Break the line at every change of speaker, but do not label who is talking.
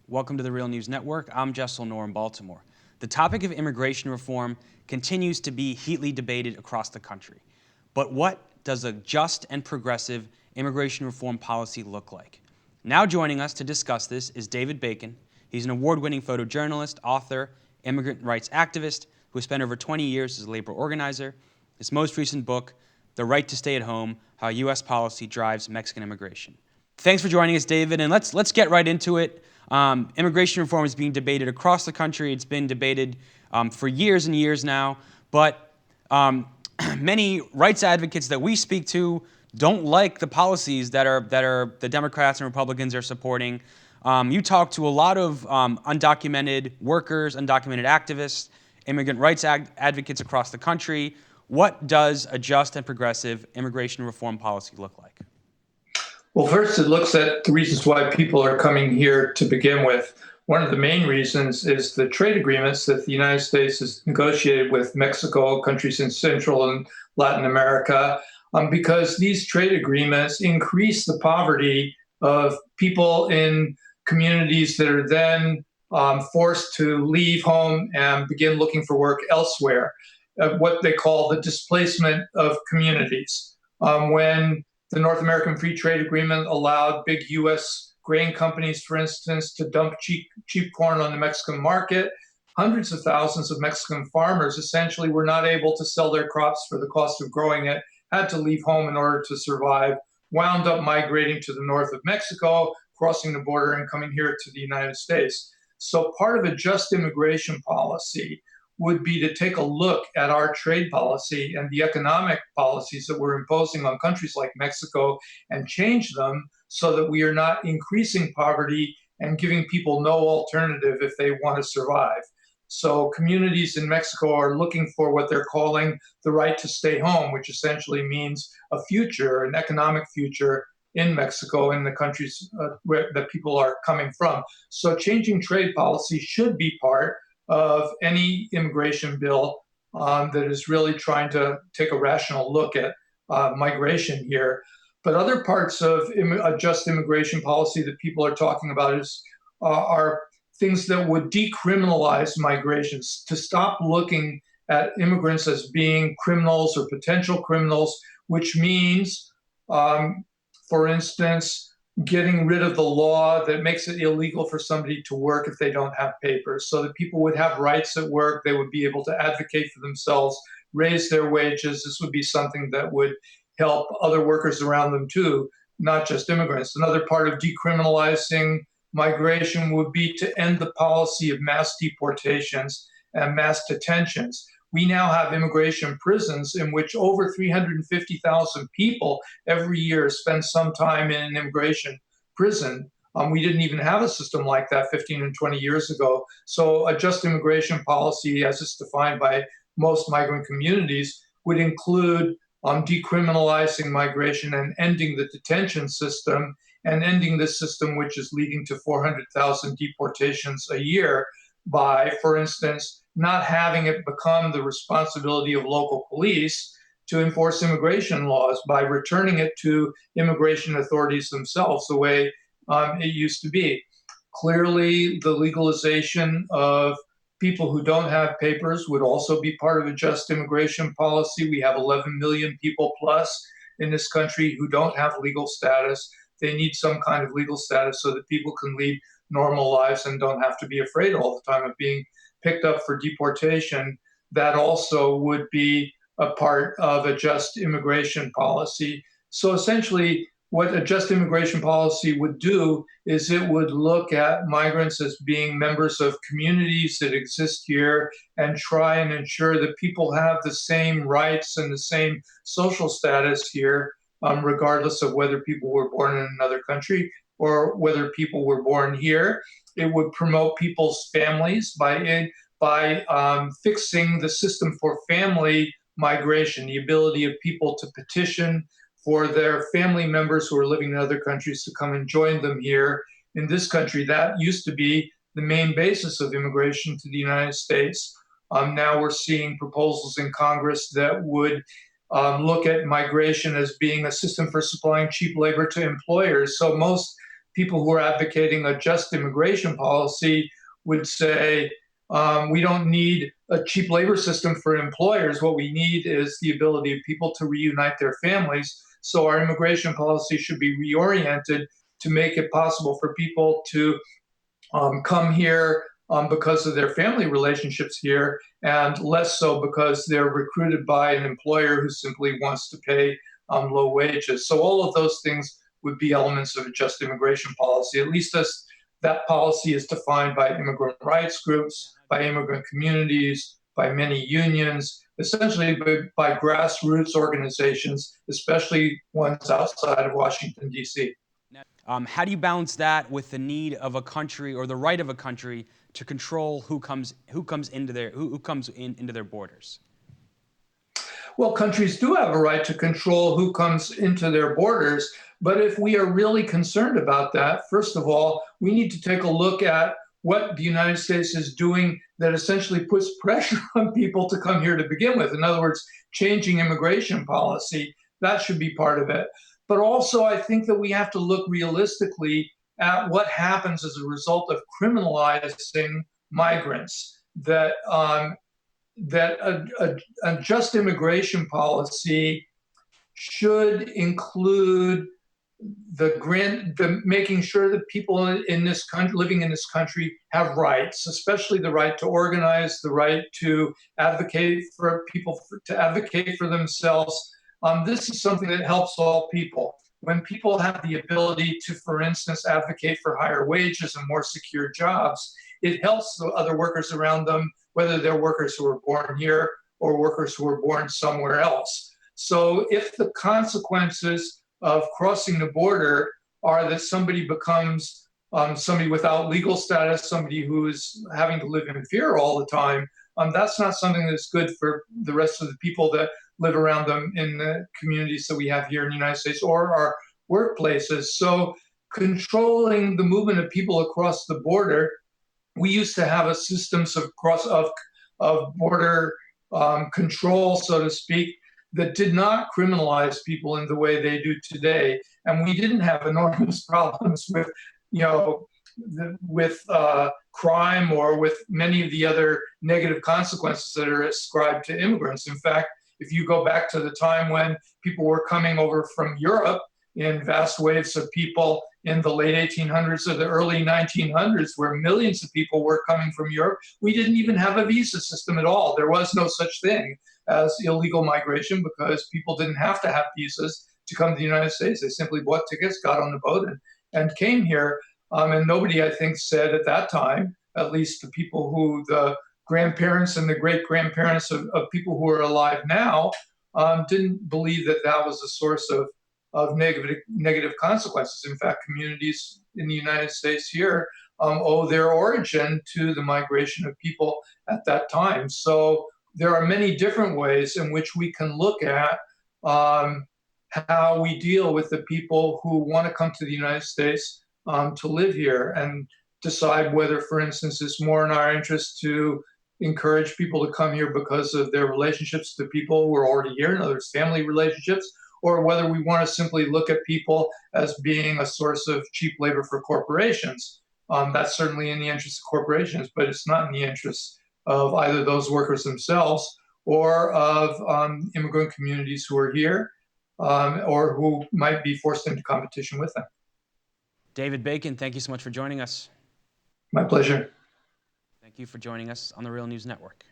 Welcome to the Real News Network. I'm Jessel Noor in Baltimore. The topic of immigration reform continues to be heatedly debated across the country. But what does a just and progressive immigration reform policy look like? Now joining us to discuss this is David Bacon. He's an award-winning photojournalist, author, immigrant rights activist who has spent over 20 years as a labor organizer. His most recent book, The Right to Stay at Home, How U.S. Policy Drives Mexican Immigration. Thanks for joining us, David, and let's get right into it. Immigration reform is being debated across the country. It's been debated for years and years now, but many rights advocates that we speak to don't like the policies that the Democrats and Republicans are supporting. You talk to a lot of undocumented workers, undocumented activists, immigrant rights advocates across the country. What does a just and progressive immigration reform policy look like?
Well, first, it looks at the reasons why people are coming here to begin with. One of the main reasons is the trade agreements that the United States has negotiated with Mexico, countries in Central and Latin America, because these trade agreements increase the poverty of people in communities that are then forced to leave home and begin looking for work elsewhere, what they call the displacement of communities. When the North American Free Trade Agreement allowed big U.S. grain companies, for instance, to dump cheap corn on the Mexican market. Hundreds of thousands of Mexican farmers essentially were not able to sell their crops for the cost of growing it, had to leave home in order to survive, wound up migrating to the north of Mexico, crossing the border and coming here to the United States. So part of a just immigration policy would be to take a look at our trade policy and the economic policies that we're imposing on countries like Mexico and change them so that we are not increasing poverty and giving people no alternative if they want to survive. So communities in Mexico are looking for what they're calling the right to stay home, which essentially means a future, an economic future in Mexico, in the countries that people are coming from. So changing trade policy should be part of any immigration bill that is really trying to take a rational look at migration here. But other parts of a just immigration policy that people are talking about are things that would decriminalize migrations, to stop looking at immigrants as being criminals or potential criminals, which means, for instance, getting rid of the law that makes it illegal for somebody to work if they don't have papers, so that people would have rights at work, they would be able to advocate for themselves, raise their wages. This would be something that would help other workers around them too, not just immigrants. Another part of decriminalizing migration would be to end the policy of mass deportations and mass detentions. We now have immigration prisons in which over 350,000 people every year spend some time in an immigration prison. We didn't even have a system like that 15 and 20 years ago. So a just immigration policy, as it's defined by most migrant communities, would include decriminalizing migration and ending the detention system and ending the system which is leading to 400,000 deportations a year by, for instance, not having it become the responsibility of local police to enforce immigration laws, by returning it to immigration authorities themselves the way it used to be. Clearly, the legalization of people who don't have papers would also be part of a just immigration policy. We have 11 million people plus in this country who don't have legal status. They need some kind of legal status so that people can lead normal lives and don't have to be afraid all the time of being picked up for deportation. That also would be a part of a just immigration policy. So essentially, what a just immigration policy would do is it would look at migrants as being members of communities that exist here and try and ensure that people have the same rights and the same social status here, regardless of whether people were born in another country or whether people were born here. It would promote people's families by fixing the system for family migration, the ability of people to petition for their family members who are living in other countries to come and join them here in this country. That used to be the main basis of immigration to the United States. Now we're seeing proposals in Congress that would look at migration as being a system for supplying cheap labor to employers. So most people who are advocating a just immigration policy would say, we don't need a cheap labor system for employers. What we need is the ability of people to reunite their families. So our immigration policy should be reoriented to make it possible for people to come here because of their family relationships here, and less so because they're recruited by an employer who simply wants to pay low wages. So all of those things would be elements of a just immigration policy, at least as that policy is defined by immigrant rights groups, by immigrant communities, by many unions, essentially by grassroots organizations, especially ones outside of Washington, D.C.
How do you balance that with the need of a country or the right of a country to control who comes into their borders?
Well, countries do have a right to control who comes into their borders. But if we are really concerned about that, first of all, we need to take a look at what the United States is doing that essentially puts pressure on people to come here to begin with. In other words, changing immigration policy, that should be part of it. But also, I think that we have to look realistically at what happens as a result of criminalizing migrants. That a just immigration policy should include the making sure that people in this country, living in this country, have rights, especially the right to organize, the right to advocate for people, to advocate for themselves. This is something that helps all people. When people have the ability to, for instance, advocate for higher wages and more secure jobs, it helps the other workers around them, whether they're workers who were born here or workers who were born somewhere else. So if the consequences of crossing the border are that somebody becomes somebody without legal status, somebody who is having to live in fear all the time, that's not something that's good for the rest of the people that live around them in the communities that we have here in the United States or our workplaces. So controlling the movement of people across the border, we used to have a systems of border control, so to speak, that did not criminalize people in the way they do today, and we didn't have enormous problems with, crime or with many of the other negative consequences that are ascribed to immigrants. In fact, if you go back to the time when people were coming over from Europe in vast waves of people in the late 1800s or the early 1900s, where millions of people were coming from Europe, we didn't even have a visa system at all. There was no such thing as illegal migration because people didn't have to have visas to come to the United States. They simply bought tickets, got on the boat, and came here. And nobody, I think, said at that time, at least the people who, the grandparents and the great-grandparents of people who are alive now, didn't believe that that was a source of negative consequences. In fact, communities in the United States here owe their origin to the migration of people at that time. So there are many different ways in which we can look at how we deal with the people who want to come to the United States to live here, and decide whether, for instance, it's more in our interest to encourage people to come here because of their relationships to people who are already here, in other words, family relationships, or whether we want to simply look at people as being a source of cheap labor for corporations. That's certainly in the interest of corporations, but it's not in the interest of either those workers themselves or of immigrant communities who are here or who might be forced into competition with them.
David Bacon, thank you so much for joining us.
My pleasure.
Thank you for joining us on the Real News Network.